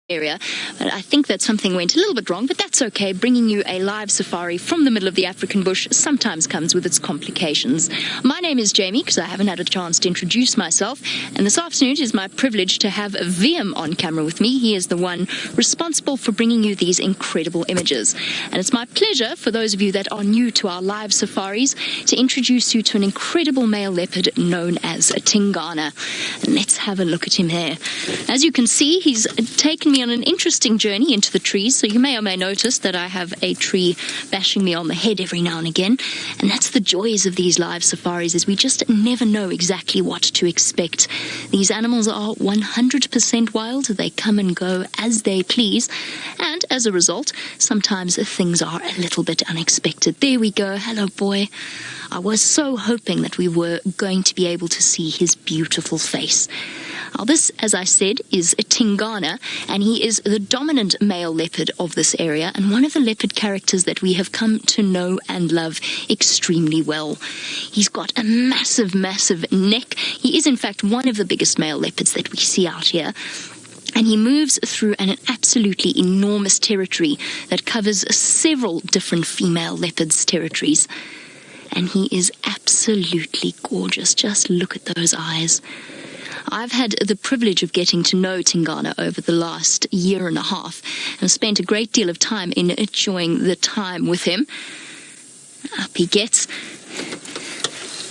area. But I think that something went a little bit wrong, but that's okay. Bringing you a live safari from the middle of the African bush sometimes comes with its complications. My name is Jamie, because I haven't had a chance to introduce myself, and this afternoon it is my privilege to have VM on camera with me. He is the one responsible for bringing you these incredible images. And it's my pleasure, for those of you that are new to our live safaris, to introduce you to an incredible male leopard known as a Tingana. And let's have a look at him there. As you can see, he's taken me on an interesting journey into the trees, so you may or may notice that I have a tree bashing me on the head every now and again. And that's the joys of these live safaris, is we just never know exactly what to expect. These animals are 100% wild. They come and go as they please, and as a result, sometimes things are a little bit unexpected. There we go. Hello, boy. I was so hoping that we were going to be able to see his beautiful face. Now, this, as I said, is a Tingana, and he is the dominant male leopard of this area, and one of the leopard characters that we have come to know and love extremely well. He's got a massive, massive neck. He is, in fact, one of the biggest male leopards that we see out here. And he moves through an absolutely enormous territory that covers several different female leopards' territories. And he is absolutely gorgeous. Just look at those eyes. I've had the privilege of getting to know Tingana over the last year and a half, and spent a great deal of time in enjoying the time with him. Up he gets.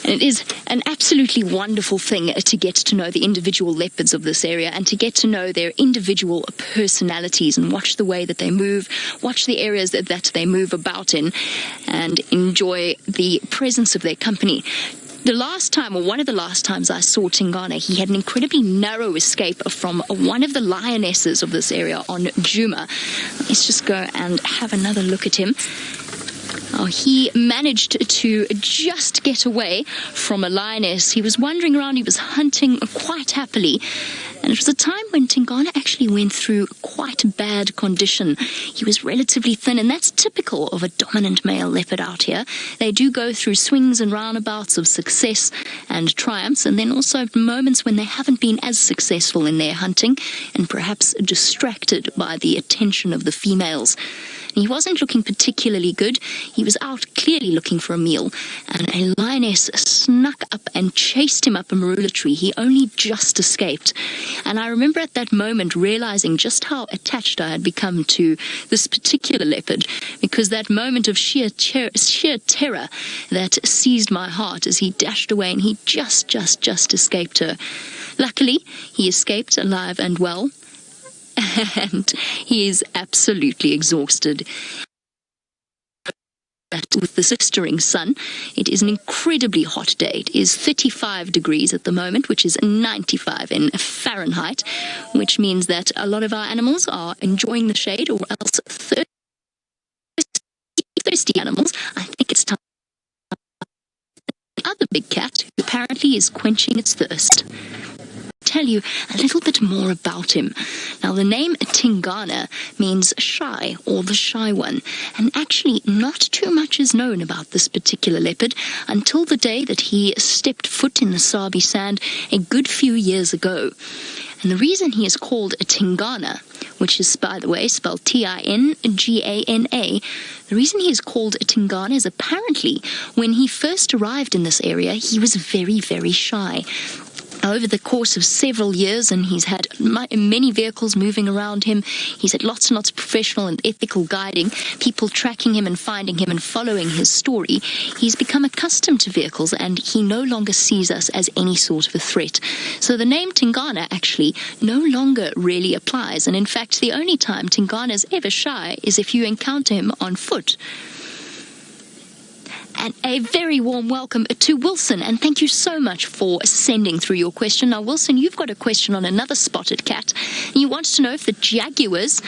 And it is an absolutely wonderful thing to get to know the individual leopards of this area, and to get to know their individual personalities and watch the way that they move, watch the areas that they move about in, and enjoy the presence of their company. The last time, or one of the last times I saw Tingana, he had an incredibly narrow escape from one of the lionesses of this area on Djuma. Let's just go and have another look at him. Oh, he managed to just get away from a lioness. He was wandering around, he was hunting quite happily. And it was a time when Tingana actually went through quite a bad condition. He was relatively thin, and that's typical of a dominant male leopard out here. They do go through swings and roundabouts of success and triumphs, and then also moments when they haven't been as successful in their hunting and perhaps distracted by the attention of the females. He wasn't looking particularly good. He was out clearly looking for a meal, and a lioness snuck up and chased him up a marula tree. He only just escaped. And I remember at that moment realizing just how attached I had become to this particular leopard, because that moment of sheer terror that seized my heart as he dashed away, and he just escaped her. Luckily, he escaped alive and well. And he is absolutely exhausted. With the sistering sun, it is an incredibly hot day. It is 35 degrees at the moment, which is 95 in Fahrenheit, which means that a lot of our animals are enjoying the shade, or else thirsty animals. I think it's time. The other big cat, who apparently is quenching its thirst. Tell you a little bit more about him. Now, the name Tingana means shy, or the shy one, and actually not too much is known about this particular leopard until the day that he stepped foot in the Sabi sand a good few years ago. And the reason he is called a Tingana, which is, by the way, spelled Tingana, the reason he is called a Tingana is apparently when he first arrived in this area, he was very, very shy. Over the course of several years, and he's had many vehicles moving around him, he's had lots and lots of professional and ethical guiding, people tracking him and finding him and following his story, he's become accustomed to vehicles, and he no longer sees us as any sort of a threat. So the name Tingana actually no longer really applies, and in fact the only time Tingana is ever shy is if you encounter him on foot. And a very warm welcome to Wilson, and thank you so much for sending through your question. Now, Wilson, you've got a question on another spotted cat. You want to know if the jaguars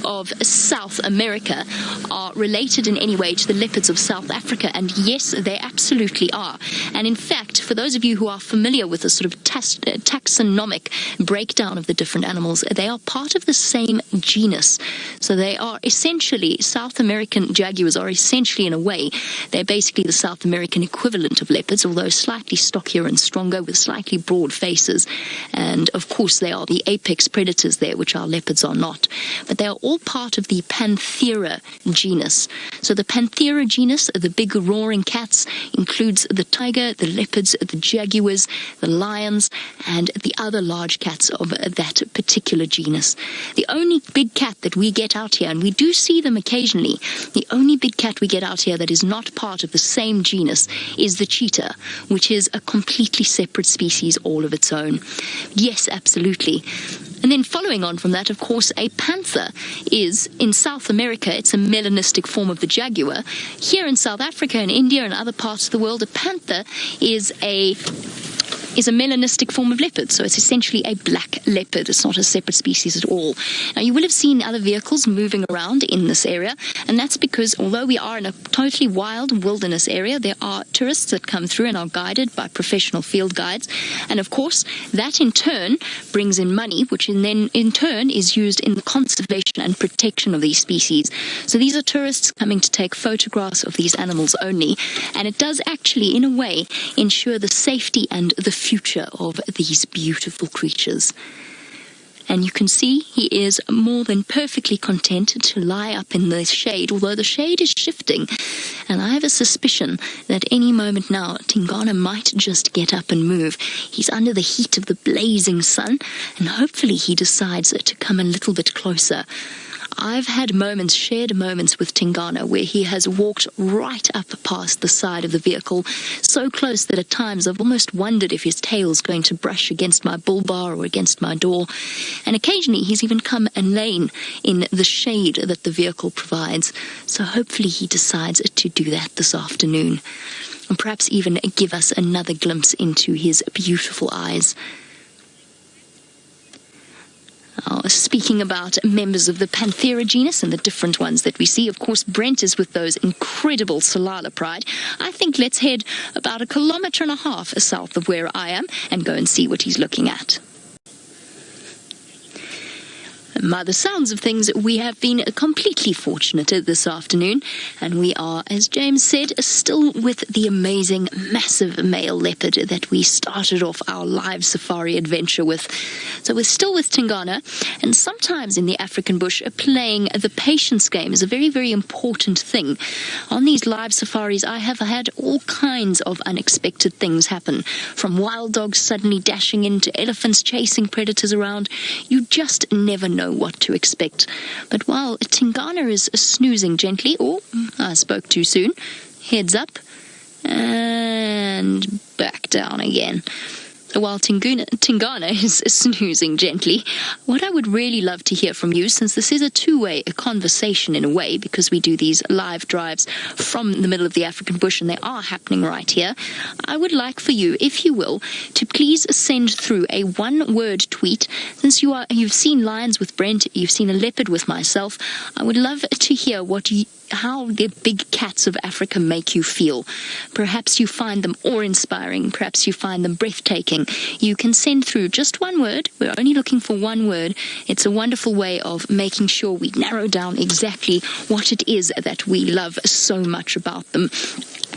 of South America are related in any way to the leopards of South Africa, and yes, they absolutely are. And in fact, for those of you who are familiar with the sort of taxonomic breakdown of the different animals, they are part of the same genus. So they are essentially, South American jaguars are essentially, in a way, they're basically the South American equivalent of leopards, although slightly stockier and stronger with slightly broad faces. And of course, they are the apex predators there, which our leopards are not. But they are all part of the Panthera genus. So the Panthera genus, the big roaring cats, includes the tiger, the leopards, the jaguars, the lions, and the other large cats of that particular genus. The only big cat that we get out here, and we do see them occasionally, the only big cat we get out here that is not part of the same genus is the cheetah, which is a completely separate species all of its own. Yes, absolutely. And then following on from that, of course, a panther is, in South America, it's a melanistic form of the jaguar. Here in South Africa and India and other parts of the world, a panther is a melanistic form of leopard, so it's essentially a black leopard. It's not a separate species at all. Now, you will have seen other vehicles moving around in this area, and that's because although we are in a totally wild wilderness area, there are tourists that come through and are guided by professional field guides, and of course, that in turn brings in money, which then in turn is used in the conservation and protection of these species. So these are tourists coming to take photographs of these animals only, and it does actually, in a way, ensure the safety and the future of these beautiful creatures. And you can see he is more than perfectly content to lie up in the shade, although the shade is shifting. And I have a suspicion that any moment now, Tingana might just get up and move. He's under the heat of the blazing sun, and hopefully he decides to come a little bit closer. I've had shared moments with Tingana where he has walked right up past the side of the vehicle, so close that at times I've almost wondered if his tail's going to brush against my bull bar or against my door. And occasionally he's even come and lain in the shade that the vehicle provides. So hopefully he decides to do that this afternoon, and perhaps even give us another glimpse into his beautiful eyes. Speaking about members of the Panthera genus and the different ones that we see, of course, Brent is with those incredible Salala pride. I think let's head about 1.5 kilometers south of where I am and go and see what he's looking at. By the sounds of things, we have been completely fortunate this afternoon, and we are, as James said, still with the amazing, massive male leopard that we started off our live safari adventure with. So we're still with Tingana, and sometimes in the African bush, playing the patience game is a very, very important thing. On these live safaris, I have had all kinds of unexpected things happen, from wild dogs suddenly dashing into elephants chasing predators around. You just never know what to expect. But while Tingana is snoozing gently, or I spoke too soon, heads up and back down again. While Tingana is snoozing gently, what I would really love to hear from you, since this is a two-way conversation in a way, because we do these live drives from the middle of the African bush and they are happening right here, I would like for you, if you will, to please send through a one-word tweet. Since you've seen lions with Brent, you've seen a leopard with myself, I would love to hear how the big cats of Africa make you feel. Perhaps you find them awe-inspiring. Perhaps you find them breathtaking. You can send through just one word. We're only looking for one word. It's a wonderful way of making sure we narrow down exactly what it is that we love so much about them.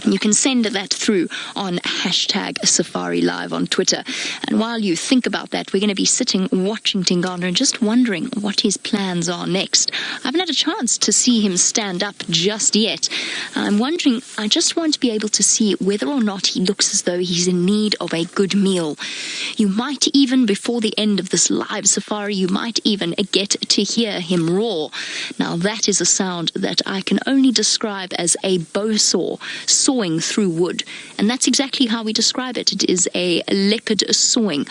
You can send that through on #SafariLive on Twitter. And while you think about that, we're going to be sitting watching Tingana and just wondering what his plans are next. I haven't had a chance to see him stand up just yet. I'm wondering, I just want to be able to see whether or not he looks as though he's in need of a good meal. You might even, before the end of this live safari, you might even get to hear him roar. Now that is a sound that I can only describe as a bow saw sawing through wood, and that's exactly how we describe it. It is a leopard sawing.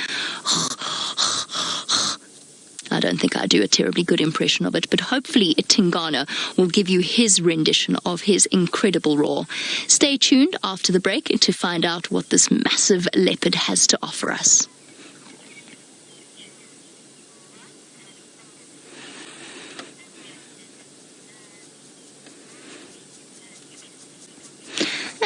I don't think I do a terribly good impression of it, but hopefully Tingana will give you his rendition of his incredible roar. Stay tuned after the break to find out what this massive leopard has to offer us.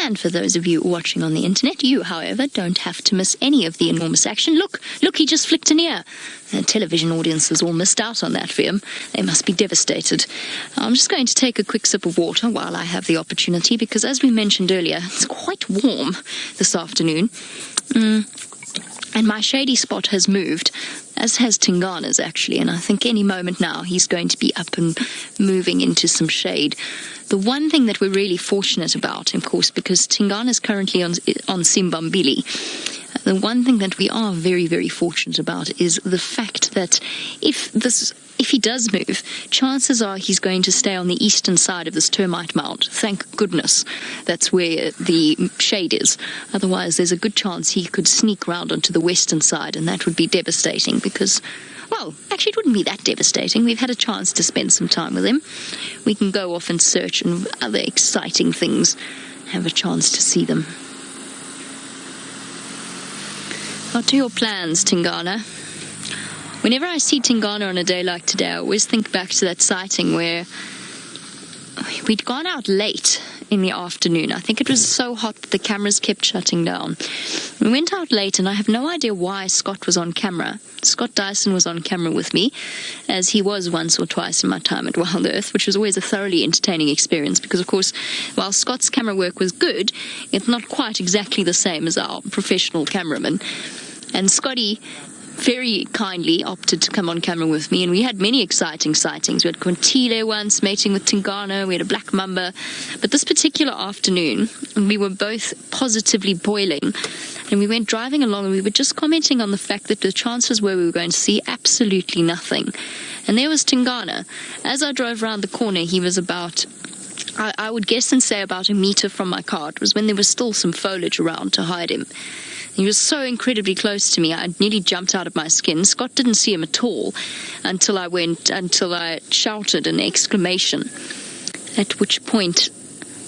And for those of you watching on the internet, you, however, don't have to miss any of the enormous action. Look, he just flicked an ear. The television audiences all missed out on that for him. They must be devastated. I'm just going to take a quick sip of water while I have the opportunity, because as we mentioned earlier, it's quite warm this afternoon. And my shady spot has moved, as has Tingana's actually, and I think any moment now he's going to be up and moving into some shade. The one thing that we're really fortunate about, of course, because Tingana is currently on Simbambili, the one thing that we are very, very fortunate about is the fact that if he does move, chances are he's going to stay on the eastern side of this termite mound. Thank goodness that's where the shade is. Otherwise, there's a good chance he could sneak round onto the western side, and that would be devastating because, well, actually it wouldn't be that devastating. We've had a chance to spend some time with him. We can go off and search and other exciting things, have a chance to see them. What are your plans, Tingana? Whenever I see Tingana on a day like today, I always think back to that sighting where we'd gone out late in the afternoon. I think it was so hot that the cameras kept shutting down. We went out late, and I have no idea why Scott was on camera. Scott Dyson was on camera with me, as he was once or twice in my time at Wild Earth, which was always a thoroughly entertaining experience because, of course, while Scott's camera work was good, it's not quite exactly the same as our professional cameraman. And Scotty very kindly opted to come on camera with me, and we had many exciting sightings. We had Quintile once mating with Tingana, we had a black mamba, but this particular afternoon we were both positively boiling, and we went driving along and we were just commenting on the fact that the chances were we were going to see absolutely nothing. And there was Tingana. As I drove around the corner, he was about, I would guess and say, about a meter from my car. It was when there was still some foliage around to hide him. He was so incredibly close to me, I nearly jumped out of my skin. Scott didn't see him at all until I shouted an exclamation, at which point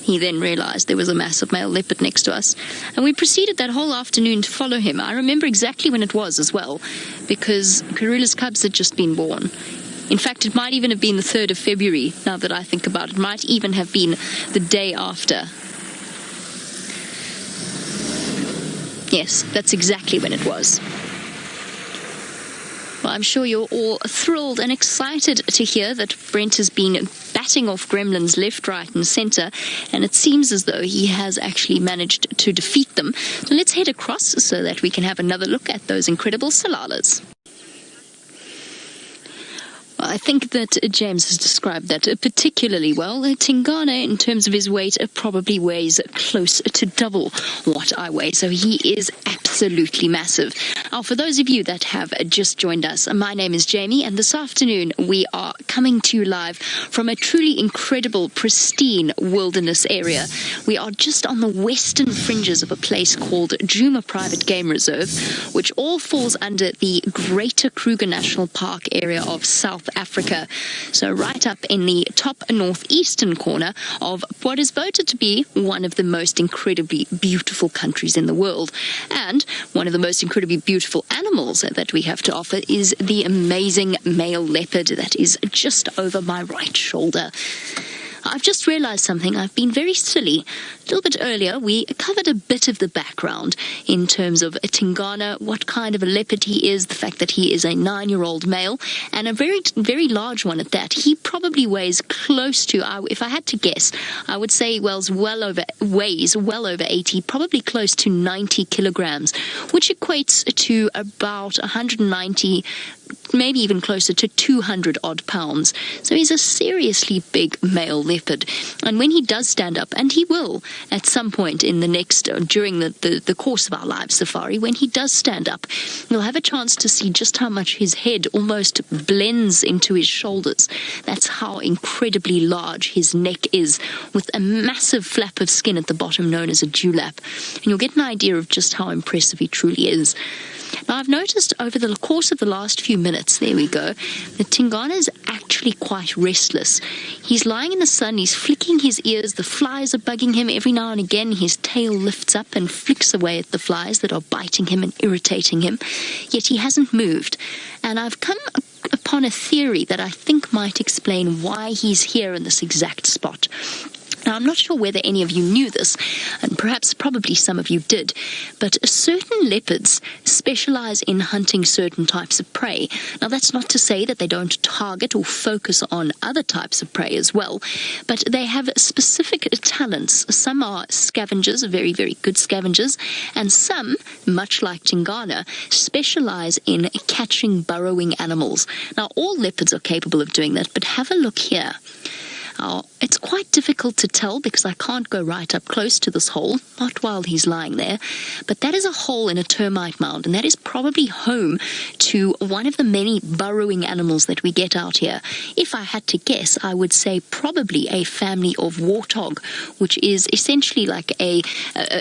he then realized there was a massive male leopard next to us. And we proceeded that whole afternoon to follow him. I remember exactly when it was as well, because Karula's cubs had just been born. In fact, it might even have been the 3rd of February, now that I think about it. It might even have been the day after. Yes, that's exactly when it was. Well, I'm sure you're all thrilled and excited to hear that Brent has been batting off gremlins left, right and centre, and it seems as though he has actually managed to defeat them. So let's head across so that we can have another look at those incredible salalas. I think that James has described that particularly well. Tingana, in terms of his weight, probably weighs close to double what I weigh, so he is absolutely massive. Now, for those of you that have just joined us, my name is Jamie, and this afternoon we are coming to you live from a truly incredible, pristine wilderness area. We are just on the western fringes of a place called Djuma Private Game Reserve, which all falls under the Greater Kruger National Park area of South Africa. So right up in the top northeastern corner of what is voted to be one of the most incredibly beautiful countries in the world. And one of the most incredibly beautiful animals that we have to offer is the amazing male leopard that is just over my right shoulder. I've just realized something. I've been very silly. A little bit earlier, we covered a bit of the background in terms of Tingana, what kind of a leopard he is, the fact that he is a 9-year-old male, and a very, very large one at that. He probably weighs close to, if I had to guess, I would say weighs well over 80, probably close to 90 kilograms, which equates to about 190, maybe even closer to 200 odd pounds. So he's a seriously big male leopard. And when he does stand up, and he will at some point in the next, during the course of our live safari, when he does stand up, we'll have a chance to see just how much his head almost blends into his shoulders. That's how incredibly large his neck is, with a massive flap of skin at the bottom known as a dewlap. And you'll get an idea of just how impressive he truly is. Now, I've noticed over the course of the last few minutes, there we go, that Tingana is actually quite restless. He's lying in the sun, he's flicking his ears, the flies are bugging him. Every now and again, his tail lifts up and flicks away at the flies that are biting him and irritating him, yet he hasn't moved. And I've come upon a theory that I think might explain why he's here in this exact spot. Now, I'm not sure whether any of you knew this, and probably some of you did, but certain leopards specialize in hunting certain types of prey. Now, that's not to say that they don't target or focus on other types of prey as well, but they have specific talents. Some are scavengers, very, very good scavengers, and some, much like Tingana, specialize in catching burrowing animals. Now, all leopards are capable of doing that, but have a look here. It's quite difficult to tell because I can't go right up close to this hole, not while he's lying there, but that is a hole in a termite mound, and that is probably home to one of the many burrowing animals that we get out here. If I had to guess, I would say probably a family of warthog, which is essentially like a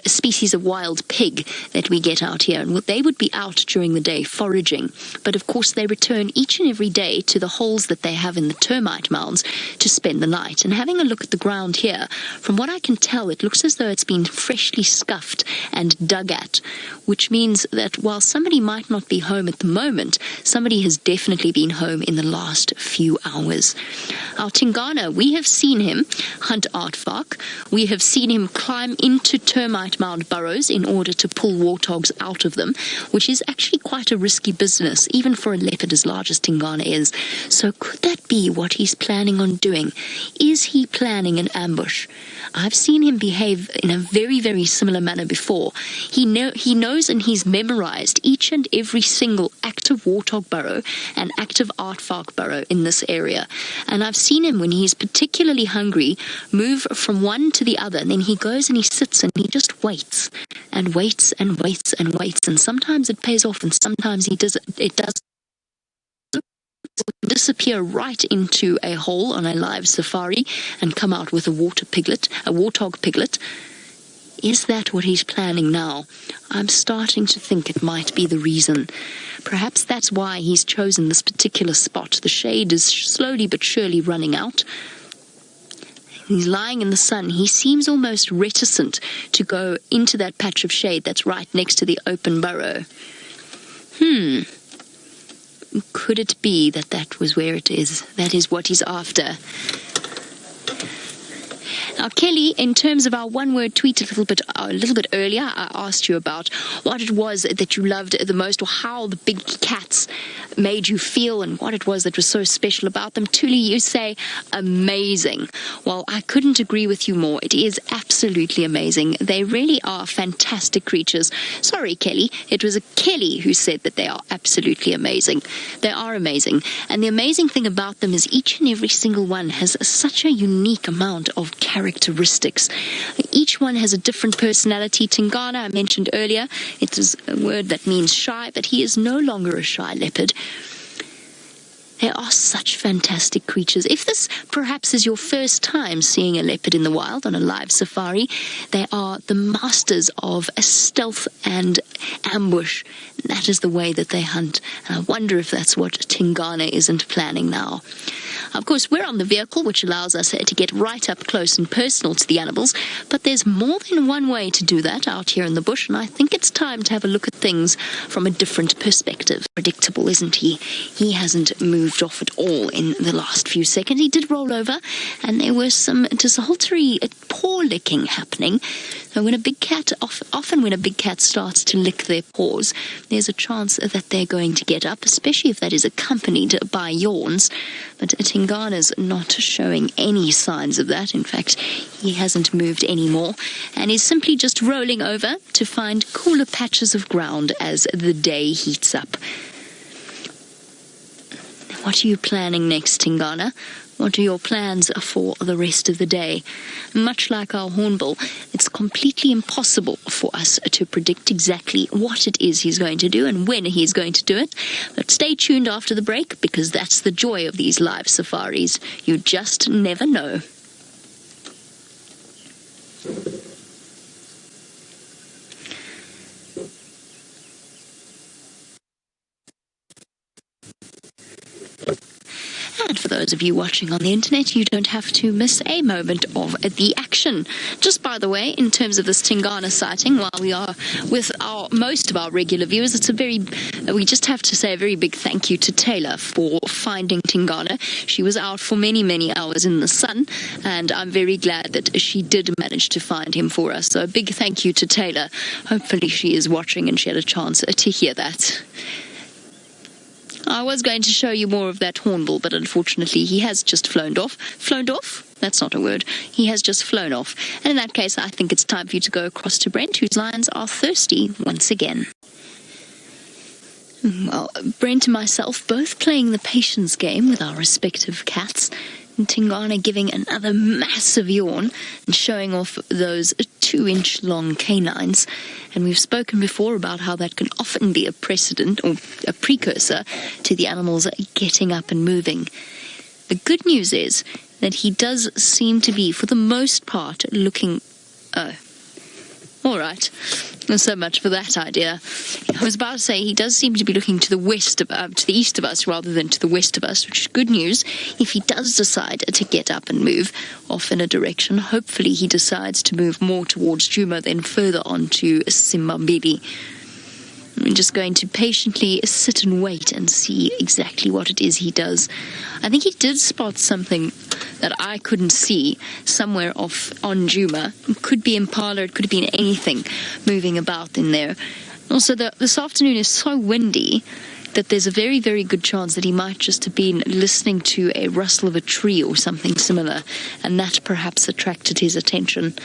species of wild pig that we get out here, and they would be out during the day foraging, but of course they return each and every day to the holes that they have in the termite mounds to spend the night. And having a look at the ground here, from what I can tell, it looks as though it's been freshly scuffed and dug at, which means that while somebody might not be home at the moment, somebody has definitely been home in the last few hours. Our Tingana, we have seen him hunt aardvark. We have seen him climb into termite mound burrows in order to pull warthogs out of them, which is actually quite a risky business, even for a leopard as large as Tingana is. So could that be what he's planning on doing? Is he planning an ambush? I've seen him behave in a very, very similar manner before. He knows and he's memorized each and every single active warthog burrow and active aardvark burrow in this area. And I've seen him, when he's particularly hungry, move from one to the other, and then he goes and he sits and he just waits and waits and waits and waits. And sometimes it pays off and sometimes it does disappear right into a hole on a live safari and come out with a warthog piglet. Is that what he's planning now? I'm starting to think it might be the reason. Perhaps that's why he's chosen this particular spot. The shade is slowly but surely running out. He's lying in the sun. He seems almost reticent to go into that patch of shade that's right next to the open burrow. Could it be that was where it is? That is what he's after. Now, Kelly, in terms of our one-word tweet a little bit earlier, I asked you about what it was that you loved the most, or how the big cats made you feel, and what it was that was so special about them. Tuli, you say amazing. Well, I couldn't agree with you more. It is absolutely amazing. They really are fantastic creatures. Sorry, Kelly. It was a Kelly who said that they are absolutely amazing. They are amazing. And the amazing thing about them is each and every single one has such a unique amount of characteristics. Each one has a different personality. Tingana, I mentioned earlier, it is a word that means shy, but he is no longer a shy leopard. They are such fantastic creatures. If this perhaps is your first time seeing a leopard in the wild on a live safari, they are the masters of stealth and ambush. That is the way that they hunt. And I wonder if that's what Tingana isn't planning now. Of course, we're on the vehicle, which allows us to get right up close and personal to the animals, but there's more than one way to do that out here in the bush, and I think it's time to have a look at things from a different perspective. Predictable, isn't he? He hasn't moved off at all in the last few seconds. He did roll over, and there was some desultory paw licking happening. So when a big cat, often when a big cat starts to lick their paws, there's a chance that they're going to get up, especially if that is accompanied by yawns. But Tingana's not showing any signs of that. In fact, he hasn't moved anymore and is simply just rolling over to find cooler patches of ground as the day heats up. What are you planning next, Tingana? What are your plans for the rest of the day? Much like our hornbill, it's completely impossible for us to predict exactly what it is he's going to do and when he's going to do it. But stay tuned after the break, because that's the joy of these live safaris. You just never know. And for those of you watching on the internet, you don't have to miss a moment of the action. Just by the way, in terms of this Tingana sighting, while we are with most of our regular viewers, we just have to say a very big thank you to Taylor for finding Tingana. She was out for many, many hours in the sun, and I'm very glad that she did manage to find him for us. So a big thank you to Taylor. Hopefully she is watching and she had a chance to hear that. I was going to show you more of that hornbill, but unfortunately he has just flown off. Flown off? That's not a word. He has just flown off. And in that case, I think it's time for you to go across to Brent, whose lions are thirsty once again. Well, Brent and myself both playing the patience game with our respective cats. And Tingana giving another massive yawn and showing off those 2-inch long canines. And we've spoken before about how that can often be a precedent or a precursor to the animals getting up and moving. The good news is that he does seem to be, for the most part, looking... Oh, all right. So much for that idea. I was about to say he does seem to be looking to the east of us rather than to the west of us, which is good news. If he does decide to get up and move off in a direction, hopefully he decides to move more towards Djuma than further on to Simbambili. I'm just going to patiently sit and wait and see exactly what it is he does. I think he did spot something that I couldn't see somewhere off on Djuma. It could be impala, it could have been anything moving about in there. Also, this afternoon is so windy that there's a very, very good chance that he might just have been listening to a rustle of a tree or something similar, and that perhaps attracted his attention.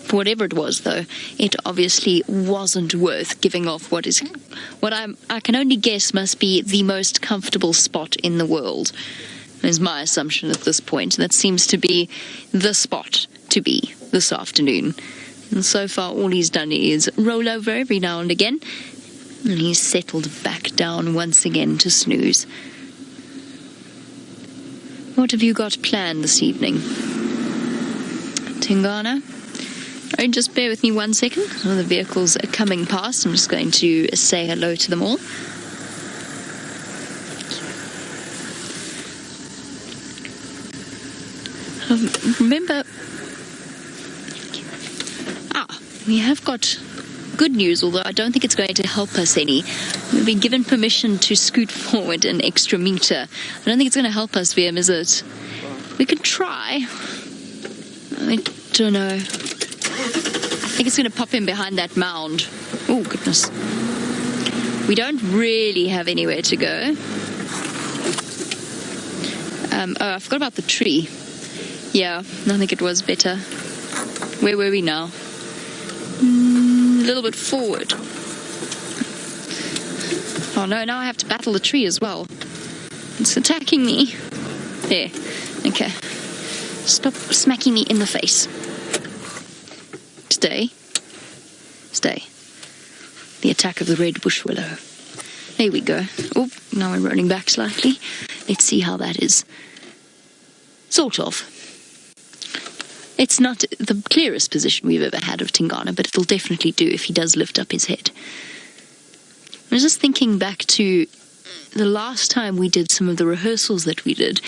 For whatever it was, though, it obviously wasn't worth giving off what I can only guess must be the most comfortable spot in the world, is my assumption at this point. That seems to be the spot to be this afternoon. And so far, all he's done is roll over every now and again, and he's settled back down once again to snooze. What have you got planned this evening, Tingana? Oh, just bear with me 1 second. Some of the vehicles are coming past. I'm just going to say hello to them all. Remember... we have got good news, although I don't think it's going to help us any. We've been given permission to scoot forward an extra meter. I don't think it's going to help us, VM, is it? We can try. I don't know. I think it's going to pop in behind that mound. Oh, goodness. We don't really have anywhere to go. I forgot about the tree. Yeah, I think it was better. Where were we now? A little bit forward. Oh no, now I have to battle the tree as well. It's attacking me. There. Okay. Stop smacking me in the face. Stay. Stay. The attack of the red bush willow. There we go. Oh, now we're rolling back slightly. Let's see how that is. Sort of. It's not the clearest position we've ever had of Tingana, but it'll definitely do if he does lift up his head. I was just thinking back to the last time we did some of the rehearsals that we did.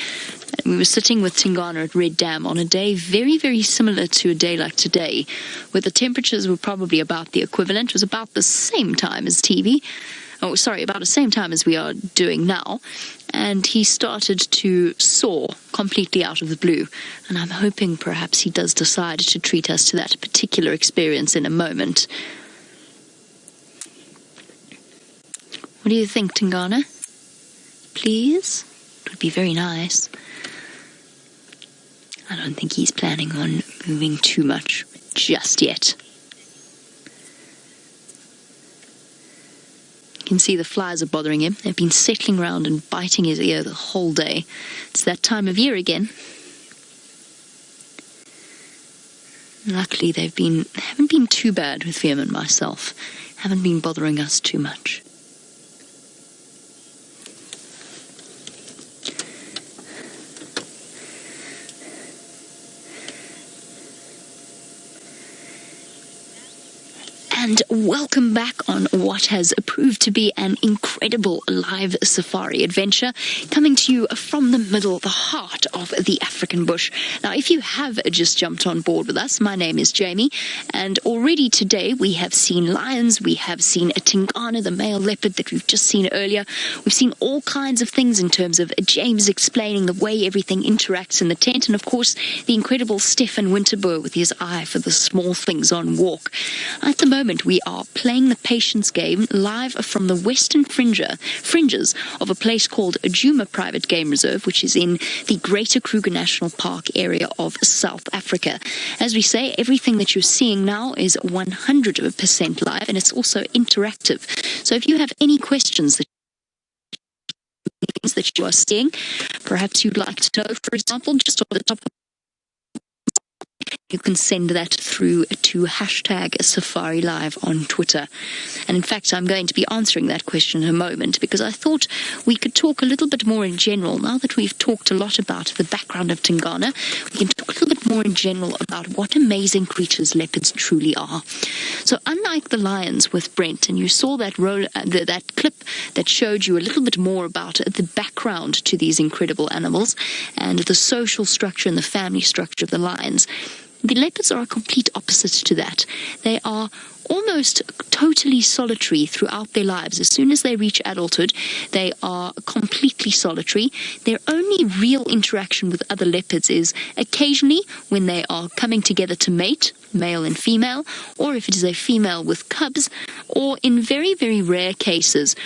We were sitting with Tingana at Red Dam on a day very, very similar to a day like today, where the temperatures were probably about the equivalent. It was about the same time as TV. Oh, sorry, about the same time as we are doing now. And he started to soar completely out of the blue. And I'm hoping perhaps he does decide to treat us to that particular experience in a moment. What do you think, Tingana? Please? It would be very nice. I don't think he's planning on moving too much just yet. You can see the flies are bothering him. They've been settling around and biting his ear the whole day. It's that time of year again. Luckily, haven't been too bad with Fiam and myself. Haven't been bothering us too much. And welcome back on what has proved to be an incredible live safari adventure, coming to you from the heart of the African bush. Now, if you have just jumped on board with us, my name is Jamie, and already today we have seen lions, we have seen a Tingana, the male leopard that we've just seen earlier. We've seen all kinds of things in terms of James explaining the way everything interacts in the tent, and of course the incredible Stefan Winterboer with his eye for the small things on walk. At the moment we are playing the patience game live from the western fringes of a place called Djuma Private Game Reserve, which is in the Greater Kruger National Park area of South Africa. As we say, everything that you're seeing now is 100% live, and it's also interactive. So if you have any questions that you are seeing, perhaps you'd like to know, for example, just off the top of you can send that through to #SafariLive on Twitter. And in fact, I'm going to be answering that question in a moment, because I thought we could talk a little bit more in general. Now that we've talked a lot about the background of Tingana, we can talk a little bit more in general about what amazing creatures leopards truly are. So unlike the lions with Brent, and you saw that that clip that showed you a little bit more about the background to these incredible animals and the social structure and the family structure of the lions, the leopards are a complete opposite to that. They are almost totally solitary throughout their lives. As soon as they reach adulthood, they are completely solitary. Their only real interaction with other leopards is occasionally when they are coming together to mate, male and female, or if it is a female with cubs, or in very, very rare cases,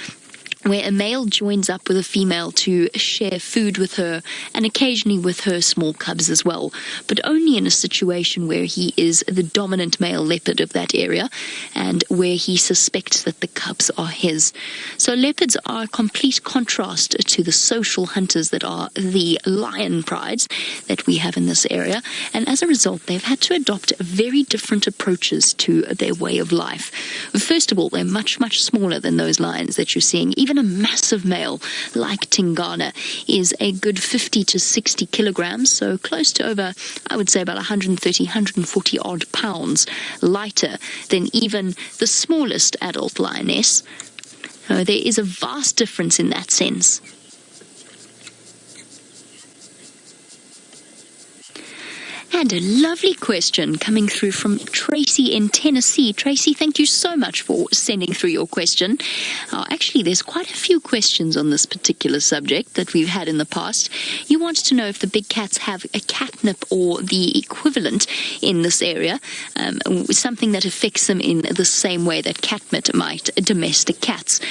where a male joins up with a female to share food with her and occasionally with her small cubs as well, but only in a situation where he is the dominant male leopard of that area and where he suspects that the cubs are his. So leopards are a complete contrast to the social hunters that are the lion prides that we have in this area, and as a result they've had to adopt very different approaches to their way of life. First of all, they're much, much smaller than those lions that you're seeing. Even a massive male like Tingana is a good 50 to 60 kilograms, so close to over, I would say, about 130, 140 odd pounds lighter than even the smallest adult lioness. There is a vast difference in that sense. And a lovely question coming through from Tracy in Tennessee. Tracy, thank you so much for sending through your question. Actually, there's quite a few questions on this particular subject that we've had in the past. You wanted to know if the big cats have a catnip or the equivalent in this area, something that affects them in the same way that catnip might domestic cats.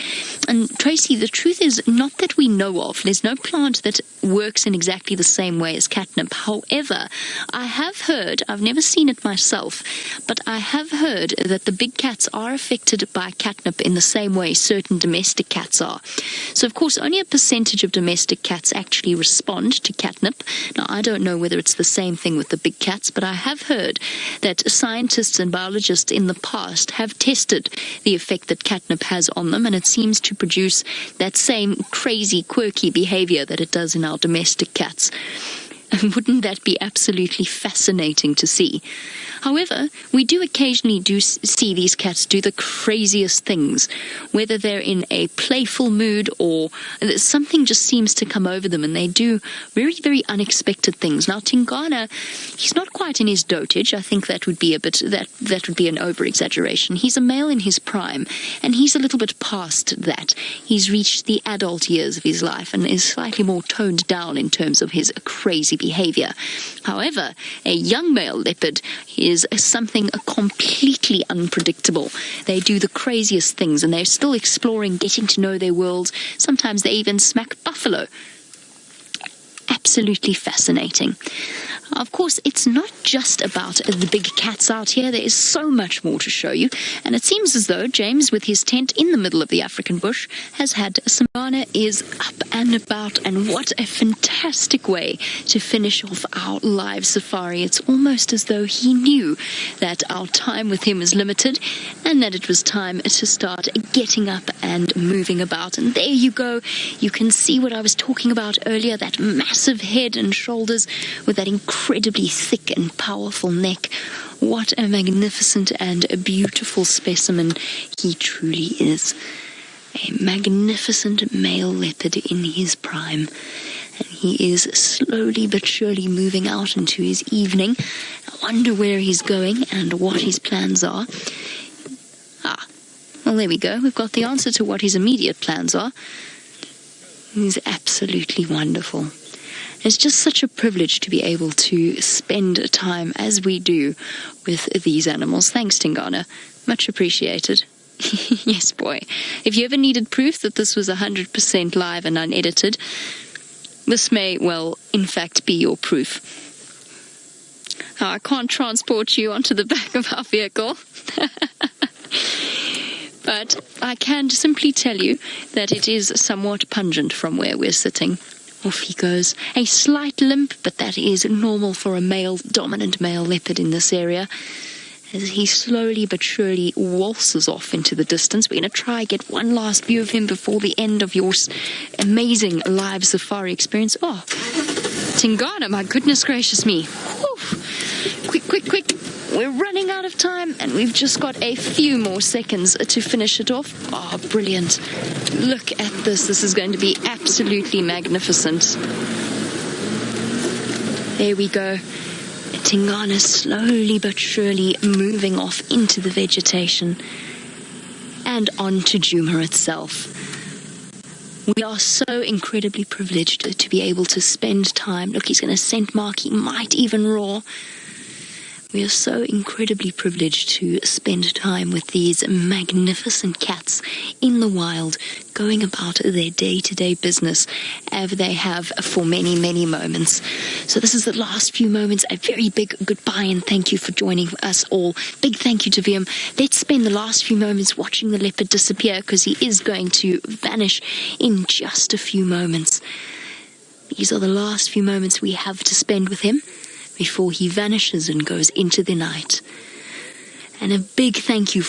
And Tracy, the truth is not that we know of. There's no plant that works in exactly the same way as catnip. However, I have heard, I've never seen it myself, but I have heard that the big cats are affected by catnip in the same way certain domestic cats are. So, of course, only a percentage of domestic cats actually respond to catnip. Now, I don't know whether it's the same thing with the big cats, but I have heard that scientists and biologists in the past have tested the effect that catnip has on them, and it seems to produce that same crazy, quirky behavior that it does in our domestic cats. Wouldn't that be absolutely fascinating to see? However, we do occasionally see these cats do the craziest things, whether they're in a playful mood or something just seems to come over them and they do very, very unexpected things. Now, Tingana, he's not quite in his dotage. I think that would be that would be an over-exaggeration. He's a male in his prime, and he's a little bit past that. He's reached the adult years of his life and is slightly more toned down in terms of his crazy behavior. However, a young male leopard is something completely unpredictable. They do the craziest things, and they're still exploring, getting to know their world. Sometimes they even smack buffalo. Absolutely fascinating. Of course, it's not just about the big cats out here. There is so much more to show you. And it seems as though James, with his tent in the middle of the African bush, has had some Tingana is up and about. And what a fantastic way to finish off our live safari. It's almost as though he knew that our time with him is limited and that it was time to start getting up and moving about. And there you go. You can see what I was talking about earlier, that massive head and shoulders with that incredibly thick and powerful neck. what a magnificent and a beautiful specimen he truly is. A magnificent male leopard in his prime. And he is slowly but surely moving out into his evening. I wonder where he's going and what his plans are. Well, there we go. We've got the answer to what his immediate plans are. He's absolutely wonderful. It's just such a privilege to be able to spend time as we do with these animals. Thanks, Tingana. Much appreciated. Yes, boy. If you ever needed proof that this was 100% live and unedited, this may, well, in fact, be your proof. I can't transport you onto the back of our vehicle. But I can simply tell you that it is somewhat pungent from where we're sitting. Off he goes. A slight limp, but that is normal for a dominant male leopard in this area. As he slowly but surely waltzes off into the distance. We're going to try get one last view of him before the end of your amazing live safari experience. Oh, Tingana, my goodness gracious me. Whew. Quick, quick, quick. We're running out of time, and we've just got a few more seconds to finish it off. Oh, brilliant. Look at this. This is going to be absolutely magnificent. There we go. Tingana slowly but surely moving off into the vegetation and on to Djuma itself. We are so incredibly privileged to be able to spend time. Look, he's going to scent mark. He might even roar. We are so incredibly privileged to spend time with these magnificent cats in the wild, going about their day-to-day business as they have for many, many moments. So this is the last few moments. A very big goodbye and thank you for joining us all. Big thank you to VM. Let's spend the last few moments watching the leopard disappear, because he is going to vanish in just a few moments. These are the last few moments we have to spend with him before he vanishes and goes into the night. And a big thank you